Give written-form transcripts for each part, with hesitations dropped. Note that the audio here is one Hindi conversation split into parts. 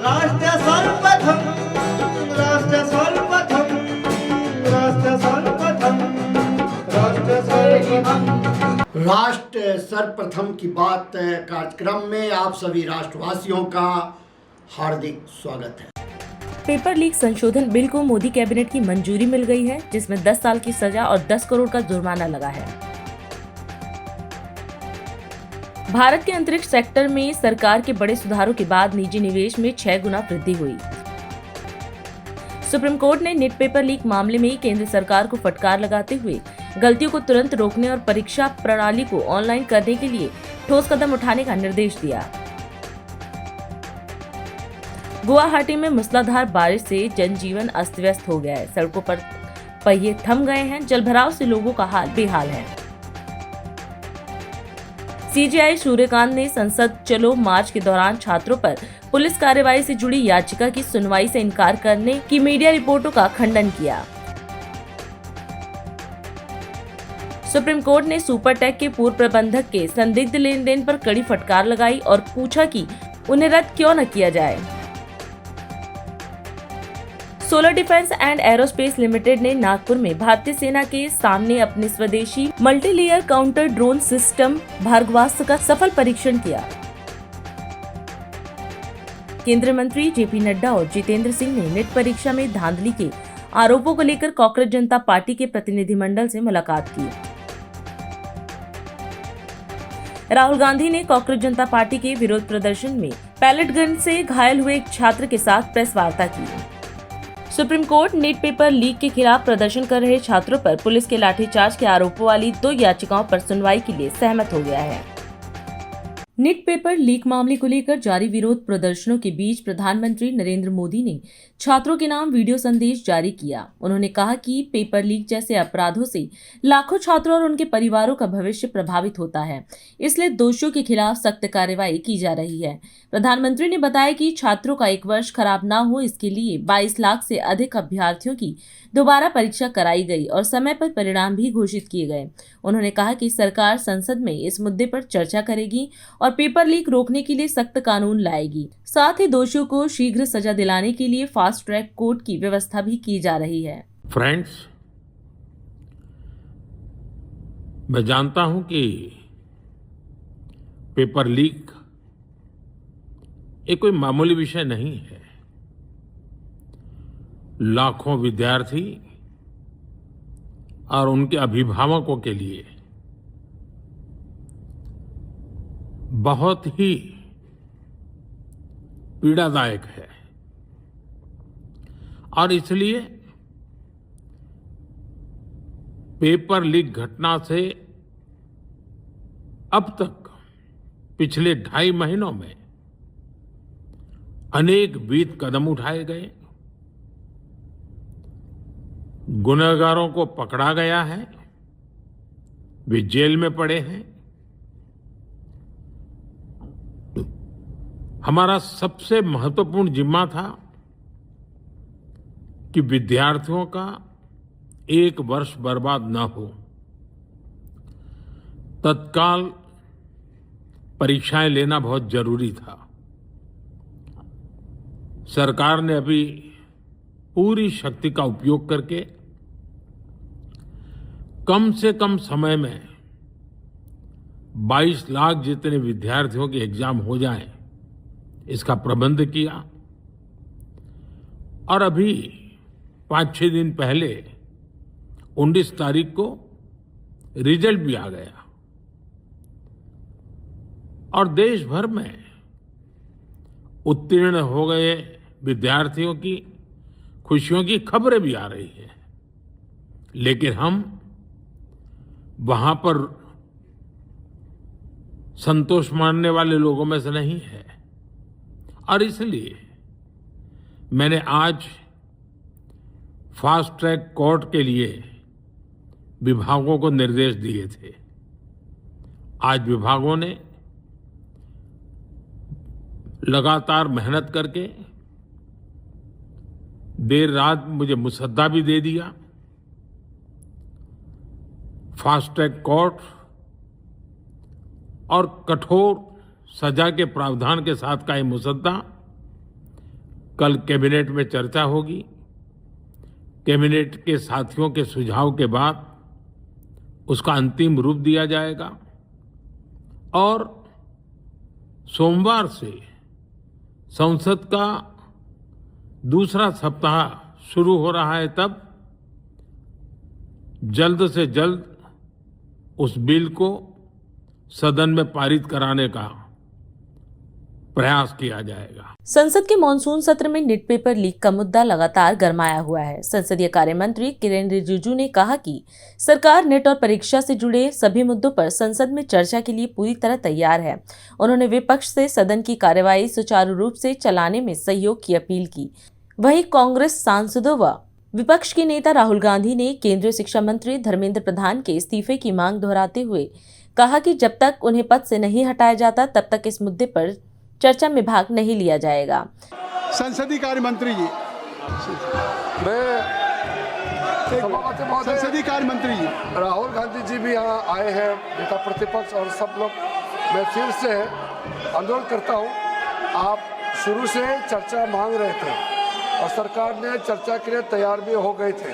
राष्ट्र सर्वप्रथम राष्ट्र सर्वप्रथम राष्ट्र सर्वप्रथम राष्ट्र सर्वप्रथम राष्ट्र सर्वप्रथम की बात कार्यक्रम में आप सभी राष्ट्रवासियों का हार्दिक स्वागत है। पेपर लीक संशोधन बिल को मोदी कैबिनेट की मंजूरी मिल गई है, जिसमें 10 साल की सजा और 10 करोड़ का जुर्माना लगा है। भारत के अंतरिक्ष सेक्टर में सरकार के बड़े सुधारों के बाद निजी निवेश में 6 गुना वृद्धि हुई। सुप्रीम कोर्ट ने नीट पेपर लीक मामले में केंद्र सरकार को फटकार लगाते हुए गलतियों को तुरंत रोकने और परीक्षा प्रणाली को ऑनलाइन करने के लिए ठोस कदम उठाने का निर्देश दिया। गुवाहाटी में मूसलाधार बारिश से जनजीवन अस्त व्यस्त हो गया है। सड़कों पर पहिए थम गए हैं। जलभराव से लोगों का हाल बेहाल है। सीजेआई सूर्यकांत ने संसद चलो मार्च के दौरान छात्रों पर पुलिस कार्रवाई से जुड़ी याचिका की सुनवाई से इनकार करने की मीडिया रिपोर्टों का खंडन किया। सुप्रीम कोर्ट ने सुपरटेक के पूर्व प्रबंधक के संदिग्ध लेन देन पर कड़ी फटकार लगाई और पूछा कि उन्हें रद्द क्यों न किया जाए। Solar defence and aerospace limited ने नागपुर में भारतीय सेना के सामने अपने स्वदेशी multilayer counter drone system Bhargavastra का सफल परीक्षण किया। केंद्रीय मंत्री जेपी नड्डा और जितेंद्र सिंह ने नीट परीक्षा में धांधली के आरोपों को लेकर कांग्रेस जनता पार्टी के प्रतिनिधिमंडल से मुलाकात की। राहुल गांधी ने कांग्रेस जनता पार्टी के विरोध प्रदर्शन में पैलेट गन से घायल हुए एक छात्र के साथ प्रेस वार्ता की। Supreme court NEET paper leak के खिलाफ प्रदर्शन कर रहे छात्रों पर पुलिस के लाठीचार्ज के आरोपों वाली 2 याचिकाओं पर सुनवाई के लिए सहमत हो गया है। नीट पेपर लीक मामले को लेकर जारी विरोध प्रदर्शनों के बीच प्रधानमंत्री नरेंद्र मोदी ने छात्रों के नाम वीडियो संदेश जारी किया। उन्होंने कहा कि पेपर लीक जैसे अपराधों से लाखों छात्रों और उनके परिवारों का भविष्य प्रभावित होता है, इसलिए दोषियों के खिलाफ सख्त कार्रवाई की जा रही है। प्रधानमंत्री ने बताया कि छात्रों का एक वर्ष खराब न हो, इसके लिए 22 लाख से अधिक अभ्यर्थियों की दोबारा परीक्षा कराई गई और समय पर परिणाम भी घोषित किए गए। उन्होंने कहा कि सरकार संसद में इस मुद्दे पर चर्चा करेगी और पेपर लीक रोकने के लिए सख्त कानून लाएगी। साथ ही दोषियों को शीघ्र सजा दिलाने के लिए फास्ट ट्रैक कोर्ट की व्यवस्था भी की जा रही है। फ्रेंड्स, मैं जानता हूं कि पेपर लीक ये कोई मामूली विषय नहीं है। लाखों विद्यार्थी और उनके अभिभावकों के लिए बहुत ही पीड़ादायक है और इसलिए पेपर लीक घटना से अब तक पिछले 2.5 महीनों में अनेक विध कदम उठाए गए। गुनहगारों को पकड़ा गया है, वे जेल में पड़े हैं। हमारा सबसे महत्वपूर्ण जिम्मा था कि विद्यार्थियों का एक वर्ष बर्बाद न हो। तत्काल परीक्षाएं लेना बहुत जरूरी था। सरकार ने अभी पूरी शक्ति का उपयोग करके कम से कम समय में 22 लाख जितने विद्यार्थियों के एग्जाम हो जाएं, इसका प्रबंध किया। और अभी 5-6 दिन पहले 19 तारीख को रिजल्ट भी आ गया और देश भर में उत्तीर्ण हो गए विद्यार्थियों की खुशियों की खबरें भी आ रही हैं। लेकिन हम वहां पर संतोष मानने वाले लोगों में से नहीं है और इसलिए मैंने आज फास्ट ट्रैक कोर्ट के लिए विभागों को निर्देश दिए थे। आज विभागों ने लगातार मेहनत करके देर रात मुझे मुसद्दा भी दे दिया। फास्ट ट्रैक कोर्ट और कठोर सजा के प्रावधान के साथ का ये मुसद्दा कल कैबिनेट में चर्चा होगी। कैबिनेट के साथियों के सुझाव के बाद उसका अंतिम रूप दिया जाएगा और सोमवार से संसद का दूसरा सप्ताह शुरू हो रहा है, तब जल्द से जल्द उस बिल को सदन में पारित कराने का प्रयास किया जाएगा। संसद के मॉनसून सत्र में नीट पेपर लीक का मुद्दा लगातार गरमाया हुआ है। संसदीय कार्य मंत्री किरेन रिजिजू ने कहा कि सरकार नीट और परीक्षा से जुड़े सभी मुद्दों पर संसद में चर्चा के लिए पूरी तरह तैयार है। उन्होंने विपक्ष से सदन की कार्यवाही सुचारू रूप से चलाने में सहयोग की अपील की। वहीं कांग्रेस सांसदों व विपक्ष के नेता राहुल गांधी ने केंद्रीय शिक्षा मंत्री धर्मेंद्र प्रधान के इस्तीफे की मांग दोहराते हुए कहा कि जब तक उन्हें पद से नहीं हटाया जाता तब तक इस मुद्दे पर चर्चा में भाग नहीं लिया जाएगा। संसदीय कार्य मंत्री जी, संसदीय कार्य मंत्री जी, राहुल गांधी जी भी यहाँ आए हैं, नेता प्रतिपक्ष और सब लोग। मैं फिर से अनुरोध करता हूँ, आप शुरू से चर्चा मांग रहे थे और सरकार ने चर्चा के लिए तैयार भी हो गए थे।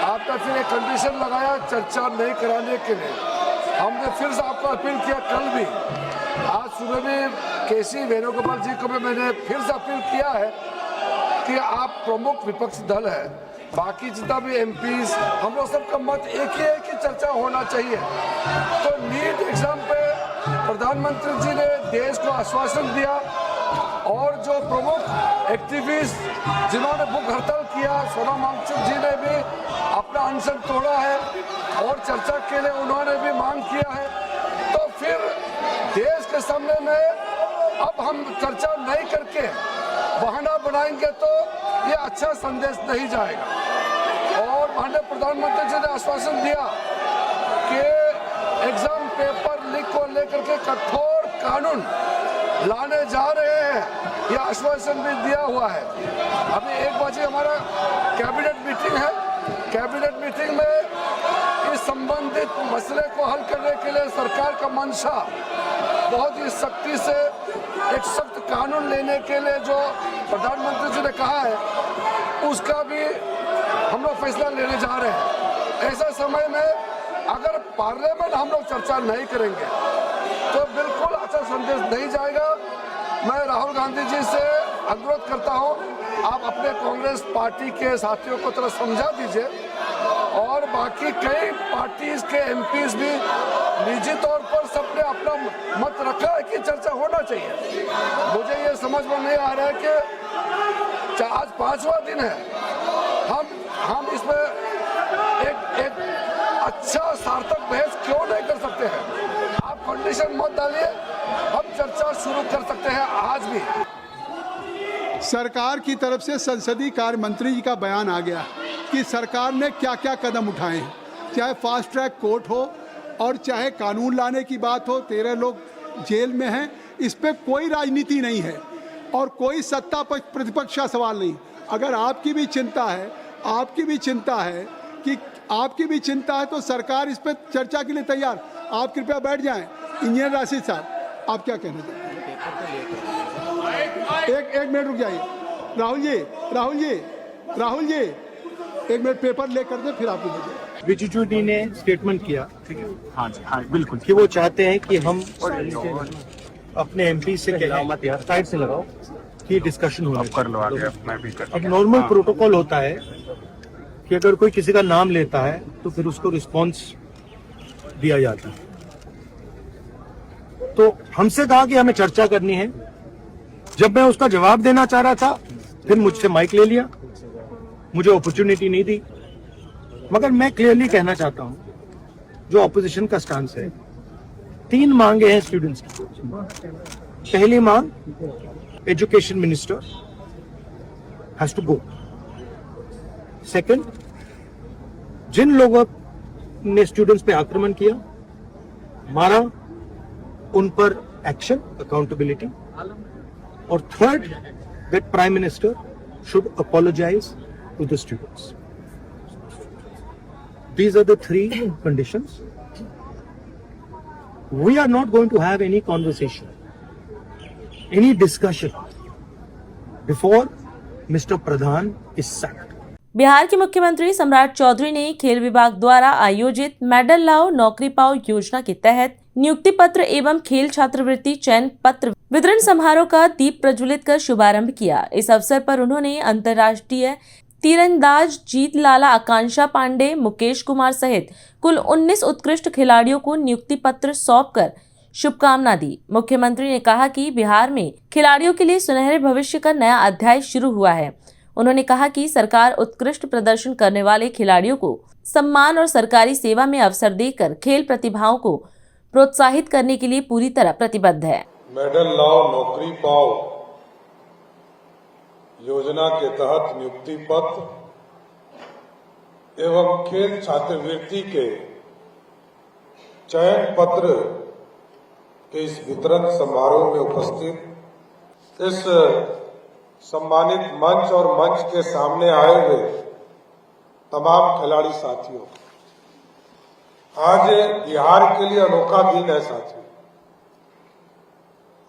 आपने फिर एक कंडीशन लगाया चर्चा नहीं कराने के लिए। हमने फिर से आपको अपील किया, कल भी, आज सुबह भी केसी वेणुगोपाल जी को भी मैंने फिर से अपील किया है कि आप प्रमुख विपक्ष दल है, बाकी जितना भी एमपीज, हम लोग सबका मत एक ही है कि चर्चा होना चाहिए। तो नीट एग्जाम पे प्रधानमंत्री जी ने देश को आश्वासन दिया और जो प्रमुख एक्टिविस्ट जिन्होंने भूख हड़ताल किया, सोनम वांगचुक जी ने भी अपना अनशन तोड़ा है और चर्चा के लिए उन्होंने भी मांग किया है। तो फिर देश के सामने में अब हम चर्चा नहीं करके बहाना बनाएंगे तो ये अच्छा संदेश नहीं जाएगा। और माननीय प्रधानमंत्री जी ने आश्वासन दिया कि एग्जाम पेपर लीक को लेकर के कठोर कानून लाने जा रहे हैं, यह आश्वासन भी दिया हुआ है। अभी 1 बजे हमारा कैबिनेट मीटिंग है। कैबिनेट मीटिंग में इस संबंधित मसले को हल करने के लिए सरकार का मंशा बहुत ही सख्ती से एक सख्त कानून लेने के लिए जो प्रधानमंत्री जी ने कहा है, उसका भी हम लोग फैसला लेने जा रहे हैं। ऐसा समय में अगर पार्लियामेंट हम लोग चर्चा नहीं करेंगे तो बिल्कुल अच्छा संदेश नहीं जाएगा। मैं राहुल गांधी जी से अनुरोध करता हूं, आप अपने कांग्रेस पार्टी के साथियों को थोड़ा समझा दीजिए और बाकी कई पार्टीज के एमपीज भी निजी तौर पर सबने अपना मत रखा है कि चर्चा होना चाहिए। मुझे ये समझ में नहीं आ रहा है कि आज 5वां दिन है, हम इसमें एक अच्छा सार्थक बहस क्यों नहीं कर सकते हैं? आप कंडीशन मत डालिए, हम चर्चा शुरू कर सकते हैं आज भी। सरकार की तरफ से संसदीय कार्य मंत्री जी का बयान आ गया कि सरकार ने क्या क्या कदम उठाए हैं, चाहे फास्ट ट्रैक कोर्ट हो और चाहे कानून लाने की बात हो। 13 लोग जेल में हैं, इस पर कोई राजनीति नहीं है और कोई सत्ता पक्ष प्रतिपक्ष का सवाल नहीं। अगर आपकी भी चिंता है, आपकी भी चिंता है तो सरकार इस पर चर्चा के लिए तैयार। आप कृपया बैठ जाएं। इंजीनियर राशिद साहब, आप क्या कहना चाहते हैं? एक मिनट रुक जाइए। राहुल जी, 1 मिनट पेपर लेकर दे, फिर आपको दीजिए। रिजिजू जी ने स्टेटमेंट किया, ठीक है, हाँ बिल्कुल, कि वो चाहते हैं कि हम अपने एमपी से साइड से लगाओ कि डिस्कशन हो कर लो आगे। अब नॉर्मल प्रोटोकॉल होता है कि अगर कोई किसी का नाम लेता है तो फिर उसको रिस्पांस दिया जाता है। तो हमसे कहा कि हमें चर्चा करनी है। जब मैं उसका जवाब देना चाह रहा था, फिर मुझसे माइक ले लिया, मुझे अपॉर्चुनिटी नहीं दी। मगर मैं क्लियरली कहना चाहता हूं, जो ऑपोजिशन का स्टांस है, 3 मांगे हैं स्टूडेंट्स की। पहली मांग, education minister has to go. Second, जिन लोगों ने स्टूडेंट्स पे आक्रमण किया, मारा, उन पर एक्शन, अकाउंटेबिलिटी। और third, that prime minister should apologize to the students. These are the 3 conditions. We are not going to have any conversation, any discussion before Mr. Pradhan is sacked. Bihar के मुख्यमंत्री सम्राट चौधरी ने खेल विभाग द्वारा आयोजित मेडल लाओ नौकरी पाओ योजना के तहत नियुक्ति पत्र एवं खेल छात्रवृत्ति चयन पत्र वितरण समारोह का दीप प्रज्वलित कर शुभारंभ किया। इस अवसर पर उन्होंने अंतर्राष्ट्रीय तीरंदाज जीत लाला, आकांक्षा पांडे, मुकेश कुमार सहित कुल 19 उत्कृष्ट खिलाड़ियों को नियुक्ति पत्र सौंपकर शुभकामना दी। मुख्यमंत्री ने कहा कि बिहार में खिलाड़ियों के लिए सुनहरे भविष्य का नया अध्याय शुरू हुआ है। उन्होंने कहा कि सरकार उत्कृष्ट प्रदर्शन करने वाले खिलाड़ियों को सम्मान और सरकारी सेवा में अवसर देकर खेल प्रतिभाओं को प्रोत्साहित करने के लिए पूरी तरह प्रतिबद्ध है। मेडल लाओ नौकरी पाओ योजना के तहत नियुक्ति पत्र एवं खेल छात्रवृत्ति के चयन पत्र के इस वितरण समारोह में उपस्थित इस सम्मानित मंच और मंच के सामने आए हुए तमाम खिलाड़ी साथियों, आज बिहार के लिए अनोखा दिन है साथियों।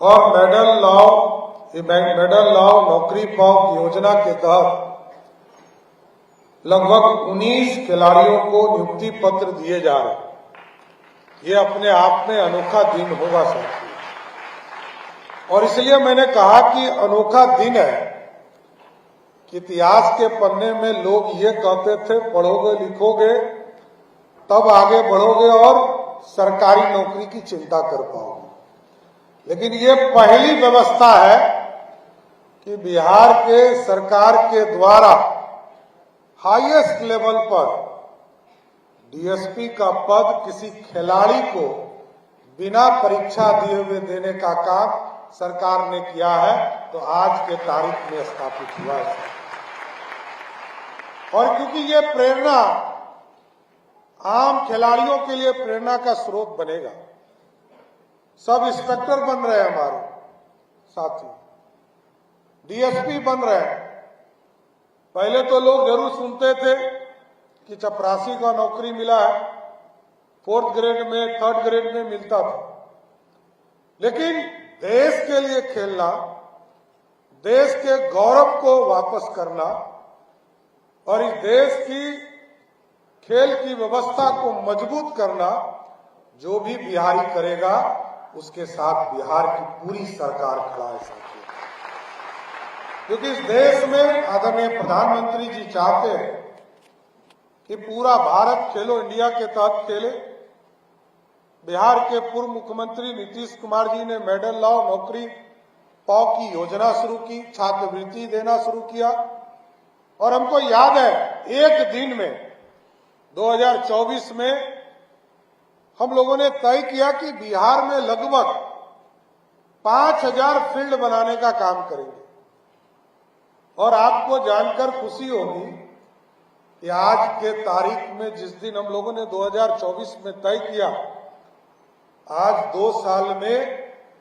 और मेडल लाओ नौकरी पाओ योजना के तहत लगभग 19 खिलाड़ियों को नियुक्ति पत्र दिए जा रहे हैं। ये अपने आप में अनोखा दिन होगा साथियों, और इसलिए मैंने कहा कि अनोखा दिन है कि इतिहास के पन्ने में लोग ये कहते थे पढ़ोगे लिखोगे तब आगे बढ़ोगे और सरकारी नौकरी की चिंता कर पाओगे, लेकिन ये पहली व्यवस्था है कि बिहार के सरकार के द्वारा हाईएस्ट लेवल पर डीएसपी का पद किसी खिलाड़ी को बिना परीक्षा दिए हुए देने का काम सरकार ने किया है, तो आज के तारीख में स्थापित हुआ है। और क्योंकि ये प्रेरणा आम खिलाड़ियों के लिए प्रेरणा का स्रोत बनेगा। सब इंस्पेक्टर बन रहे हैं हमारे साथी, डीएसपी बन रहे हैं। पहले तो लोग जरूर सुनते थे कि चपरासी का नौकरी मिला है, 4th ग्रेड में 3rd ग्रेड में मिलता था, लेकिन देश के लिए खेलना, देश के गौरव को वापस करना और इस देश की खेल की व्यवस्था को मजबूत करना जो भी बिहारी करेगा उसके साथ बिहार की पूरी सरकार खड़ा है साथियों। क्योंकि इस देश में आदरणीय प्रधानमंत्री जी चाहते हैं कि पूरा भारत खेलो इंडिया के तहत खेले। बिहार के पूर्व मुख्यमंत्री नीतीश कुमार जी ने मेडल लाओ नौकरी पाओ की योजना शुरू की, छात्रवृत्ति देना शुरू किया, और हमको याद है एक दिन में 2024 में हम लोगों ने तय किया कि बिहार में लगभग 5000 फील्ड बनाने का काम करेंगे। और आपको जानकर खुशी होगी कि आज के तारीख में जिस दिन हम लोगों ने 2024 में तय किया, आज 2 साल में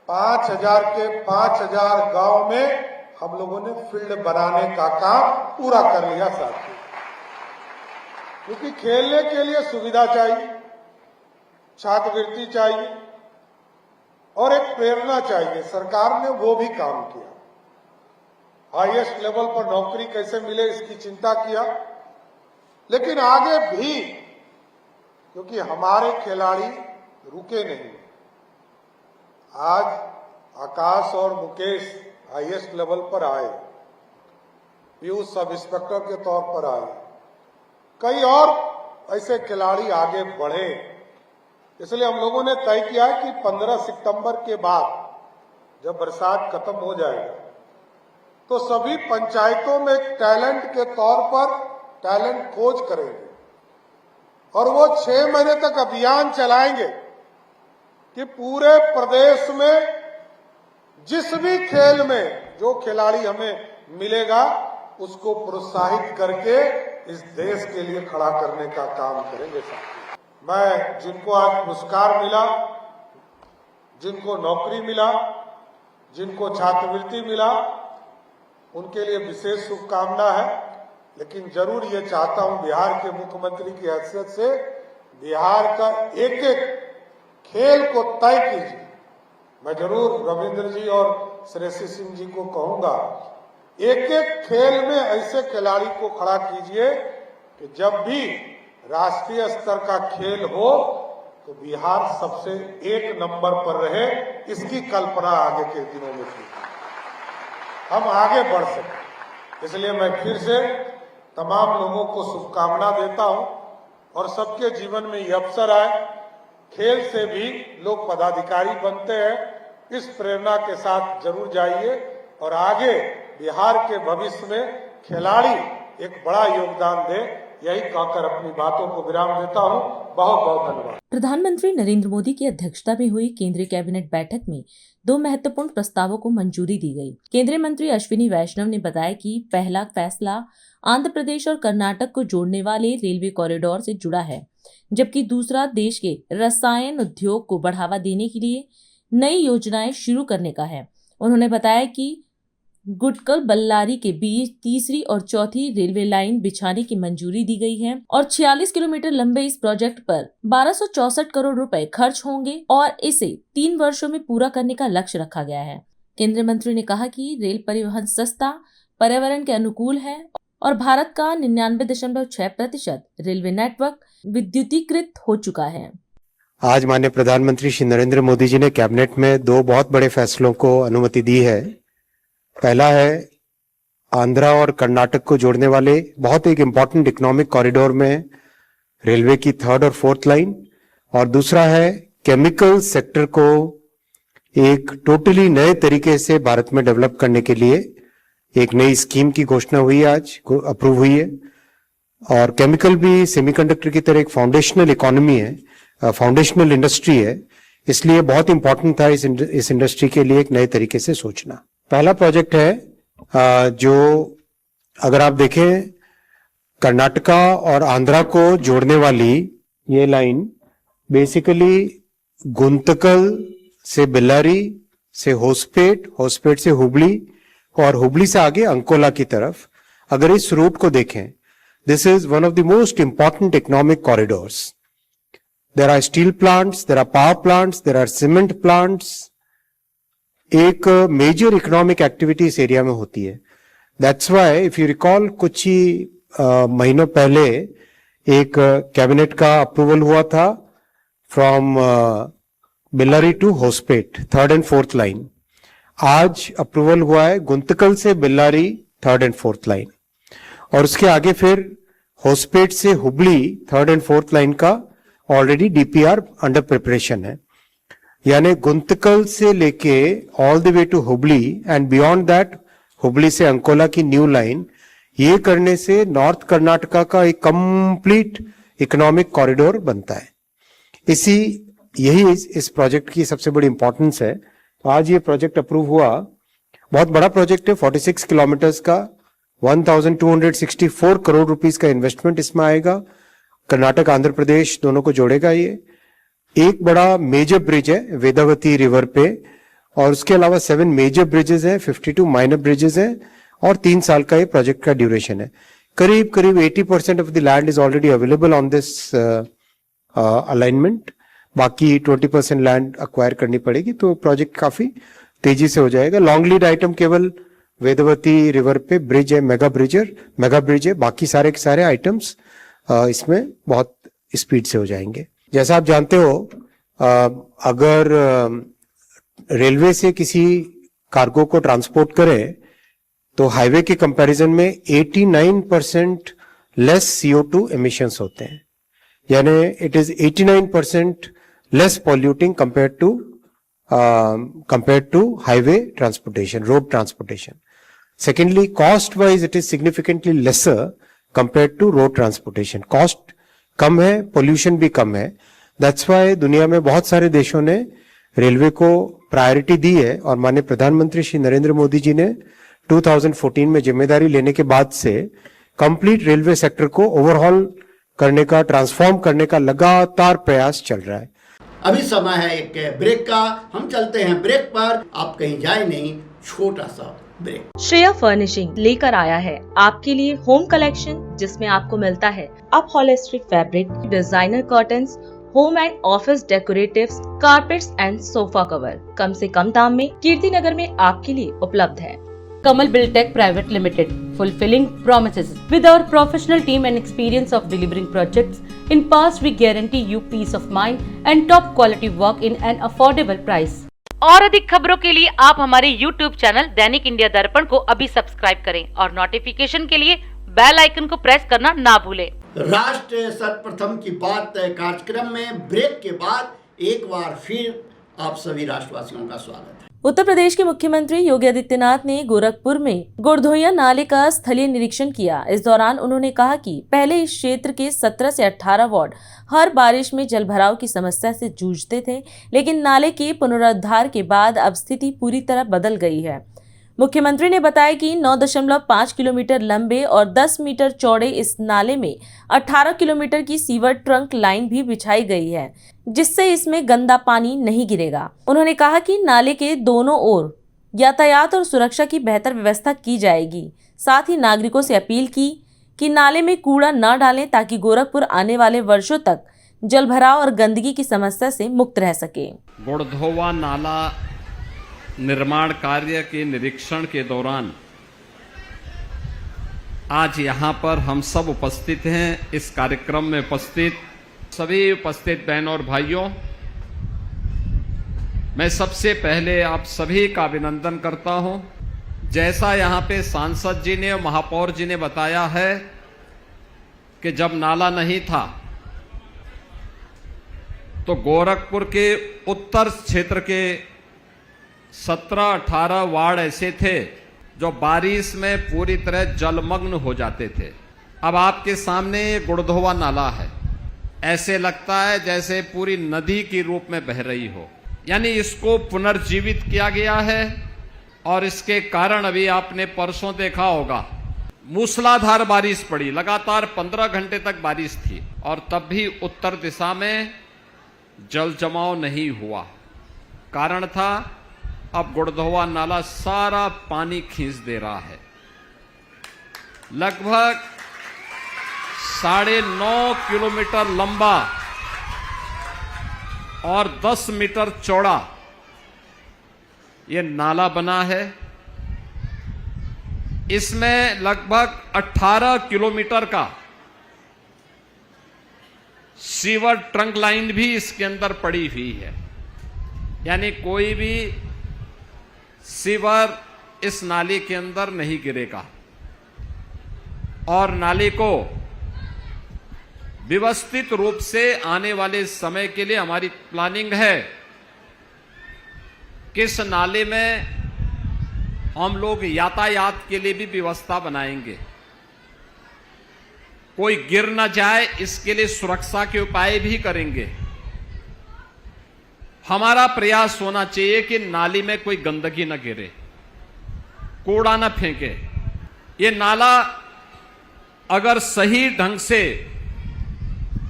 5000 के 5000 गांव में हम लोगों ने फील्ड बनाने का काम पूरा कर लिया साथियों। क्योंकि खेलने के लिए सुविधा चाहिए, छात्रवृत्ति चाहिए और एक प्रेरणा चाहिए। सरकार ने वो भी काम किया। हाईएस्ट लेवल पर नौकरी कैसे मिले इसकी चिंता किया, लेकिन आगे भी क्योंकि हमारे खिलाड़ी रुके नहीं। आज आकाश और मुकेश हाईएस्ट लेवल पर आए, पीयूष सब इंस्पेक्टर के तौर पर आए, कई और ऐसे खिलाड़ी आगे बढ़े। इसलिए हम लोगों ने तय किया कि 15 सितंबर के बाद जब बरसात खत्म हो जाएगा तो सभी पंचायतों में टैलेंट के तौर पर टैलेंट खोज करेंगे और वो 6 महीने तक अभियान चलाएंगे कि पूरे प्रदेश में जिस भी खेल में जो खिलाड़ी हमें मिलेगा उसको प्रोत्साहित करके इस देश के लिए खड़ा करने का काम करेंगे साथियों। मैं जिनको आज पुरस्कार मिला, जिनको नौकरी मिला, जिनको छात्रवृत्ति मिला, उनके लिए विशेष शुभकामना है। लेकिन जरूर ये चाहता हूं बिहार के मुख्यमंत्री की हैसियत से बिहार का एक एक खेल को तय कीजिए। मैं जरूर रविंद्र जी और श्रेयसी सिंह जी को कहूंगा एक एक खेल में ऐसे खिलाड़ी को खड़ा कीजिए कि जब भी राष्ट्रीय स्तर का खेल हो तो बिहार सबसे एक नंबर पर रहे। इसकी कल्पना आगे के दिनों में की, हम आगे बढ़ सकें। इसलिए मैं फिर से तमाम लोगों को शुभकामना देता हूं और सबके जीवन में ये अवसर आए, खेल से भी लोग पदाधिकारी बनते हैं। इस प्रेरणा के साथ जरूर जाइए और आगे बिहार के भविष्य में खिलाड़ी एक बड़ा योगदान दे। यही कहकर अपनी बातों को विराम देता हूं। बहुत बहुत धन्यवाद। प्रधानमंत्री नरेंद्र मोदी की अध्यक्षता में हुई केंद्रीय कैबिनेट बैठक में 2 महत्वपूर्ण प्रस्तावों को मंजूरी दी गई। केंद्रीय मंत्री अश्विनी वैष्णव ने बताया कि पहला फैसला आंध्र प्रदेश और कर्नाटक को जोड़ने वाले रेलवे कॉरिडोर से जुड़ा है, जबकि दूसरा देश के रसायन उद्योग को बढ़ावा देने के लिए नई योजनाएं शुरू करने का है। उन्होंने बताया कि गुटकल बल्लारी के बीच तीसरी और चौथी रेलवे लाइन बिछाने की मंजूरी दी गई है और 46 किलोमीटर लंबे इस प्रोजेक्ट पर 1264 करोड़ रुपए खर्च होंगे और इसे 3 वर्षों में पूरा करने का लक्ष्य रखा गया है। केंद्रीय मंत्री ने कहा कि रेल परिवहन सस्ता, पर्यावरण के अनुकूल है और भारत का 99.6% रेलवे नेटवर्क विद्युतीकृत हो चुका है। आज माननीय प्रधानमंत्री श्री नरेंद्र मोदी जी ने कैबिनेट में 2 बहुत बड़े फैसलों को अनुमति दी है। पहला है आंध्रा और कर्नाटक को जोड़ने वाले बहुत एक इम्पॉर्टेंट इकोनॉमिक कॉरिडोर में रेलवे की 3rd और 4th लाइन, और दूसरा है केमिकल सेक्टर को एक टोटली नए तरीके से भारत में डेवलप करने के लिए एक नई स्कीम की घोषणा हुई है, आज अप्रूव हुई है। और केमिकल भी सेमीकंडक्टर की तरह एक फाउंडेशनल इकोनॉमी है, फाउंडेशनल इंडस्ट्री है, इसलिए बहुत इंपॉर्टेंट था इस इंडस्ट्री के लिए एक नए तरीके से सोचना। पहला प्रोजेक्ट है जो अगर आप देखें कर्नाटका और आंध्रा को जोड़ने वाली ये लाइन बेसिकली गुंतकल से बेल्लारी से होसपेट, होसपेट से हुबली और हुबली से आगे अंकोला की तरफ। अगर इस रूट को देखें, this is one of the most important economic corridors. There are steel plants, there are power plants, there are cement plants. एक मेजर इकोनॉमिक एक्टिविटी इस एरिया में होती है। That's why if you recall कुछ ही महीनों पहले एक कैबिनेट का अप्रूवल हुआ था from Bellary to Hospet 3rd and 4th line. आज अप्रूवल हुआ है गुंतकल से Bellary 3rd and 4th line, और उसके आगे फिर होसपेट से Hubli 3rd and 4th line का ऑलरेडी डीपीआर अंडर प्रिपरेशन है। यानी गुंतकल से लेके all the way to Hubli and beyond that Hubli से अंकोला की न्यू लाइन, ये करने से नॉर्थ कर्नाटका का एक कंप्लीट इकोनॉमिक कॉरिडोर बनता है। यही इस प्रोजेक्ट की सबसे बड़ी इंपॉर्टेंस है। तो आज ये प्रोजेक्ट अप्रूव हुआ, बहुत बड़ा प्रोजेक्ट है, 46 किलोमीटर्स का, 1264 करोड़ रुपीस का इन्वेस्टमेंट इसमें आएगा। कर्नाटक आंध्र प्रदेश दोनों को जोड़ेगा। ये एक बड़ा मेजर ब्रिज है वेदावती रिवर पे, और उसके अलावा 7 मेजर ब्रिजेस हैं, 52 माइनर ब्रिजेस हैं, और 3 साल का ये प्रोजेक्ट का ड्यूरेशन है। करीब 80% of the land is already available on this alignment. बाकी 20% लैंड अक्वायर करनी पड़ेगी, तो प्रोजेक्ट काफी तेजी से हो जाएगा। लॉन्ग लीड आइटम केवल वेदावती रिवर पे ब्रिज है, मेगा ब्रिज है, बाकी सारे के सारे आइटम्स इसमें बहुत स्पीड से हो जाएंगे। जैसा आप जानते हो, अगर रेलवे से किसी कार्गो को ट्रांसपोर्ट करें तो हाईवे के कंपैरिजन में 89% लेस CO2 एमिशंस होते हैं। यानी it is 89% less polluting compared to highway transportation, road transportation. Secondly, cost wise it is significantly lesser compared to road transportation. Cost कम है, पोल्यूशन भी कम है। दैट्स वाई दुनिया में बहुत सारे देशों ने रेलवे को प्रायोरिटी दी है, और माननीय प्रधानमंत्री श्री नरेंद्र मोदी जी ने 2014 में जिम्मेदारी लेने के बाद से कंप्लीट रेलवे सेक्टर को ओवरहॉल करने का, ट्रांसफॉर्म करने का लगातार प्रयास चल रहा है। अभी समय है एक ब्रेक का, हम चलते हैं ब्रेक पर, आप कहीं जाए नहीं, छोटा सा ब्रेक। श्रेया फर्निशिंग लेकर आया है आपके लिए होम कलेक्शन, जिसमें आपको मिलता है upholstery fabric, designer curtains, home and office decoratives, carpets and sofa cover कम से कम दाम में कीर्ति नगर में आपके लिए उपलब्ध है। Kamal Buildtech Private Limited, fulfilling promises. With our professional team and experience of delivering projects in past, we guarantee you peace of mind and top quality work in an affordable price. और अधिक खबरों के लिए आप हमारे YouTube चैनल दैनिक इंडिया दर्पण को अभी सब्सक्राइब करें और नोटिफिकेशन के लिए बेल आइकन को प्रेस करना ना भूलें। राष्ट्र सर्वप्रथम की बात कार्यक्रम में ब्रेक के बाद एक बार फिर आप सभी राष्ट्रवासियों का स्वागत है। उत्तर प्रदेश के मुख्यमंत्री योगी आदित्यनाथ ने गोरखपुर में गुड़धोइया नाले का स्थलीय निरीक्षण किया। इस दौरान उन्होंने कहा कि पहले इस क्षेत्र के 17 से 18 वार्ड हर बारिश में जलभराव की समस्या से जूझते थे, लेकिन नाले के पुनरुद्धार के बाद अब स्थिति पूरी तरह बदल गई है। मुख्यमंत्री ने बताया कि 9.5 किलोमीटर लंबे और 10 मीटर चौड़े इस नाले में 18 किलोमीटर की सीवर ट्रंक लाइन भी बिछाई गई है, जिससे इसमें गंदा पानी नहीं गिरेगा। उन्होंने कहा कि नाले के दोनों ओर यातायात और सुरक्षा की बेहतर व्यवस्था की जाएगी। साथ ही नागरिकों से अपील की कि नाले में कूड़ा न डालें ताकि गोरखपुर आने वाले वर्षों तक जलभराव और गंदगी की समस्या से मुक्त रह सके। गुड़धोवा नाला निर्माण कार्य के निरीक्षण के दौरान आज यहां पर हम सब उपस्थित हैं। इस कार्यक्रम में उपस्थित सभी उपस्थित बहनों और भाइयों, मैं सबसे पहले आप सभी का अभिनंदन करता हूं। जैसा यहां पे सांसद जी ने और महापौर जी ने बताया है कि जब नाला नहीं था तो गोरखपुर के उत्तर क्षेत्र के 17-18 वार्ड ऐसे थे जो बारिश में पूरी तरह जलमग्न हो जाते थे। अब आपके सामने ये गुड़धोवा नाला है, ऐसे लगता है जैसे पूरी नदी के रूप में बह रही हो। यानी इसको पुनर्जीवित किया गया है और इसके कारण अभी आपने परसों देखा होगा मूसलाधार बारिश पड़ी, लगातार 15 घंटे तक बारिश थी और तब भी उत्तर दिशा में जल जमाव नहीं हुआ। कारण था अब गुड़धोवा नाला सारा पानी खींच दे रहा है। लगभग 9.5 किलोमीटर लंबा और 10 मीटर चौड़ा ये नाला बना है। इसमें लगभग 18 किलोमीटर का सीवर ट्रंक लाइन भी इसके अंदर पड़ी हुई है। यानी कोई भी सीवर इस नाले के अंदर नहीं गिरेगा और नाले को व्यवस्थित रूप से आने वाले समय के लिए हमारी प्लानिंग है कि इस नाले में हम लोग यातायात के लिए भी व्यवस्था बनाएंगे। कोई गिर ना जाए इसके लिए सुरक्षा के उपाय भी करेंगे। हमारा प्रयास होना चाहिए कि नाली में कोई गंदगी न गिरे, कूड़ा न फेंके। ये नाला अगर सही ढंग से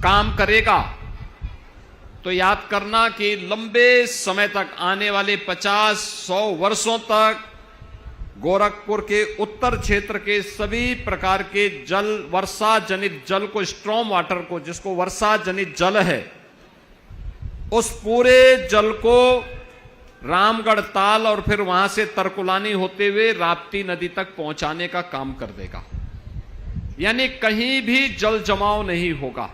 काम करेगा तो याद करना कि लंबे समय तक, आने वाले 50-100 वर्षों तक गोरखपुर के उत्तर क्षेत्र के सभी प्रकार के जल, वर्षा जनित जल को, स्ट्रॉम वाटर को, जिसको वर्षा जनित जल है, उस पूरे जल को रामगढ़ ताल और फिर वहां से तरकुलानी होते हुए राप्ती नदी तक पहुंचाने का काम कर देगा। यानी कहीं भी जल जमाव नहीं होगा।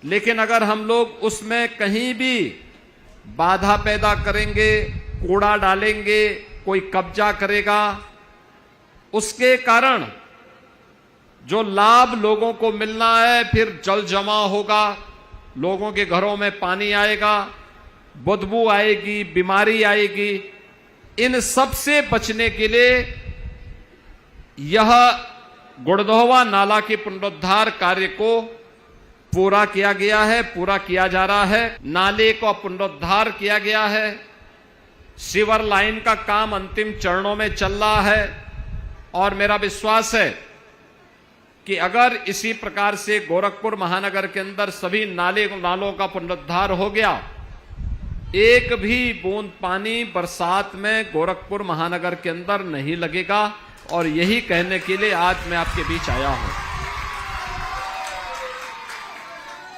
लेकिन अगर हम लोग उसमें कहीं भी बाधा पैदा करेंगे, कूड़ा डालेंगे, कोई कब्जा करेगा, उसके कारण जो लाभ लोगों को मिलना है, फिर जल जमाव होगा, लोगों के घरों में पानी आएगा, बदबू आएगी, बीमारी आएगी। इन सब से बचने के लिए यह गुड़धोवा नाला के पुनरुद्धार कार्य को पूरा किया गया है, पूरा किया जा रहा है। नाले को पुनरुद्धार किया गया है। सीवर लाइन का काम अंतिम चरणों में चल रहा है और मेरा विश्वास है कि अगर इसी प्रकार से गोरखपुर महानगर के अंदर सभी नालों का पुनरुद्धार हो गया, एक भी बूंद पानी बरसात में गोरखपुर महानगर के अंदर नहीं लगेगा। और यही कहने के लिए आज मैं आपके बीच आया हूं।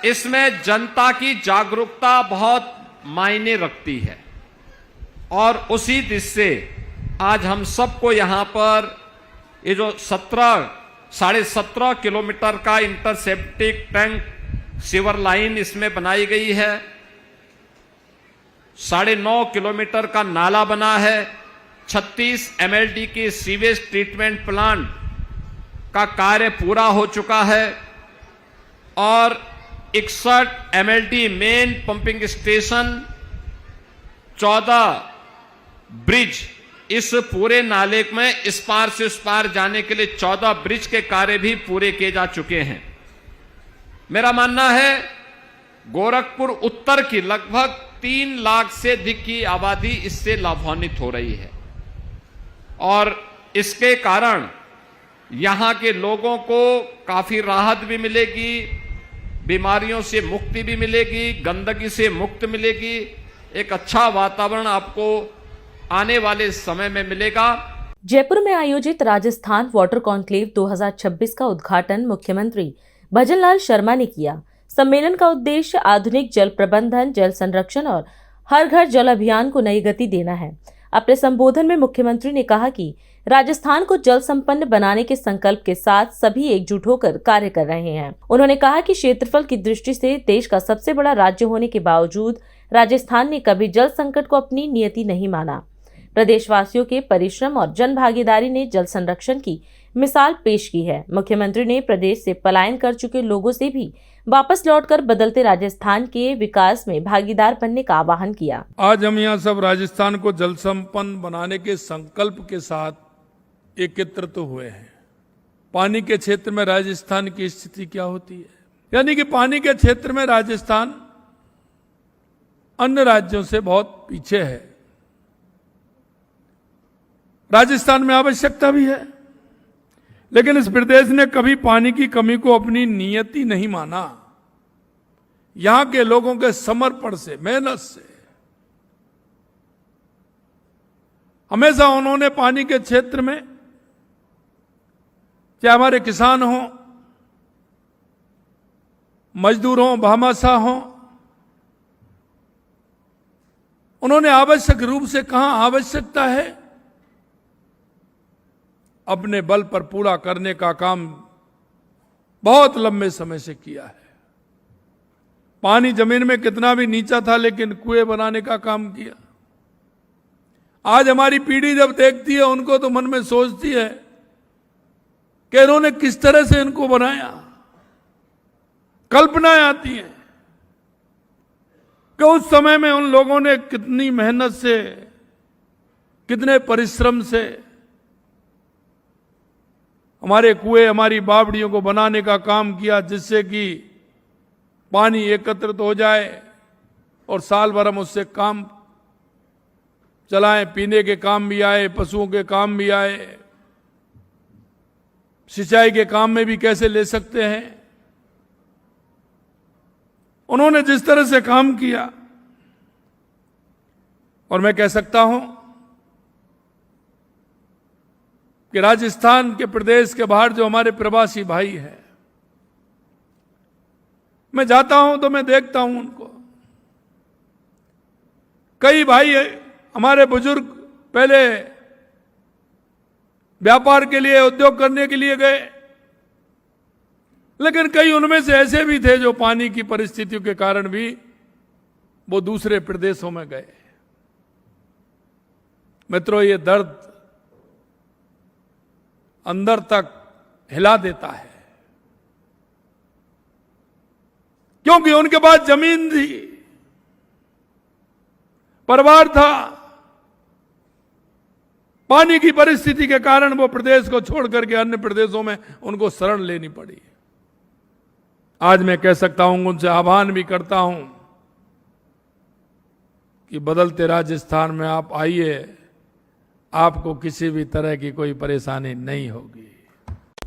इसमें जनता की जागरूकता बहुत मायने रखती है और उसी दिशा से आज हम सबको यहां पर ये जो 17.5 किलोमीटर का इंटरसेप्टिक टैंक सीवर लाइन इसमें बनाई गई है, 9.5 किलोमीटर का नाला बना है, 36 MLD की सीवेज ट्रीटमेंट प्लांट का कार्य पूरा हो चुका है और 61 MLD main pumping station, 14 bridge, इस पूरे नाले में इस पार से उस पार जाने के लिए 14 ब्रिज के कार्य भी पूरे किए जा चुके हैं। मेरा मानना है गोरखपुर उत्तर की लगभग 3 लाख से अधिक की आबादी इससे लाभान्वित हो रही है और इसके कारण यहां के लोगों को काफी राहत भी मिलेगी, बीमारियों से मुक्ति भी मिलेगी, गंदगी से मुक्त मिलेगी, एक अच्छा वातावरण आपको आने वाले समय में मिलेगा। जयपुर में आयोजित राजस्थान वाटर कॉन्क्लेव 2026 का उद्घाटन मुख्यमंत्री भजनलाल शर्मा ने किया। सम्मेलन का उद्देश्य आधुनिक जल प्रबंधन, जल संरक्षण और हर घर जल अभियान को नई गति देना है। अपने संबोधन में मुख्यमंत्री ने कहा कि राजस्थान को जल संपन्न बनाने के संकल्प के साथ सभी एकजुट होकर कार्य कर रहे हैं। उन्होंने कहा कि क्षेत्रफल की दृष्टि से देश का सबसे बड़ा राज्य होने के बावजूद राजस्थान ने कभी जल संकट को अपनी नियति नहीं माना। प्रदेशवासियों के परिश्रम और जन भागीदारी ने जल संरक्षण की मिसाल पेश की है। मुख्यमंत्री ने प्रदेश से पलायन कर चुके लोगों से भी वापस लौटकर बदलते राजस्थान के विकास में भागीदार बनने का आह्वान किया। आज हम यहाँ सब राजस्थान को जल संपन्न बनाने के संकल्प के साथ एकत्रित हुए हैं। पानी के क्षेत्र में राजस्थान की स्थिति क्या होती है, यानी कि पानी के क्षेत्र में राजस्थान अन्य राज्यों से बहुत पीछे है। राजस्थान में आवश्यकता भी है, लेकिन इस प्रदेश ने कभी पानी की कमी को अपनी नियति नहीं माना। यहां के लोगों के समर्पण से, मेहनत से हमेशा उन्होंने पानी के क्षेत्र में, चाहे हमारे किसान हों, मजदूर हों, भामाशाह हों, उन्होंने आवश्यक रूप से कहां आवश्यकता है अपने बल पर पूरा करने का काम बहुत लंबे समय से किया है। पानी जमीन में कितना भी नीचा था, लेकिन कुएं बनाने का काम किया। आज हमारी पीढ़ी जब देखती है उनको, तो मन में सोचती है कि इन्होंने किस तरह से इनको बनाया। कल्पनाएं आती हैं कि उस समय में उन लोगों ने कितनी मेहनत से, कितने परिश्रम से हमारे कुएं, हमारी बावड़ियों को बनाने का काम किया, जिससे कि पानी एकत्रित हो जाए और साल भर हम उससे काम चलाएं। पीने के काम भी आए, पशुओं के काम भी आए, सिंचाई के काम में भी कैसे ले सकते हैं। उन्होंने जिस तरह से काम किया, और मैं कह सकता हूं कि राजस्थान के प्रदेश के बाहर जो हमारे प्रवासी भाई हैं, मैं जाता हूं तो मैं देखता हूं उनको। कई भाई हमारे बुजुर्ग पहले व्यापार के लिए, उद्योग करने के लिए गए, लेकिन कई उनमें से ऐसे भी थे जो पानी की परिस्थितियों के कारण भी वो दूसरे प्रदेशों में गए। मित्रों, ये दर्द अंदर तक हिला देता है, क्योंकि उनके पास जमीन थी, परिवार था, पानी की परिस्थिति के कारण वो प्रदेश को छोड़ करके अन्य प्रदेशों में उनको शरण लेनी पड़ी। आज मैं कह सकता हूं, उनसे आह्वान भी करता हूं कि बदलते राजस्थान में आप आइए, आपको किसी भी तरह की कोई परेशानी नहीं होगी।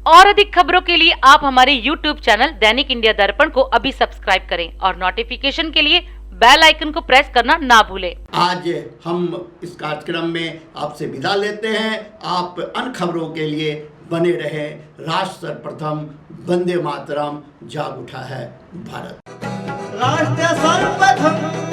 और अधिक खबरों के लिए आप हमारे YouTube चैनल दैनिक इंडिया दर्पण को अभी सब्सक्राइब करें और नोटिफिकेशन के लिए बेल आइकन को प्रेस करना ना भूलें। आज हम इस कार्यक्रम में आपसे विदा लेते हैं। आप अन्य खबरों के लिए बने रहे। राष्ट्र सर्वप्रथम, वंदे मातरम, जाग उठा है भारत। राष्ट्र सर्वप्रथम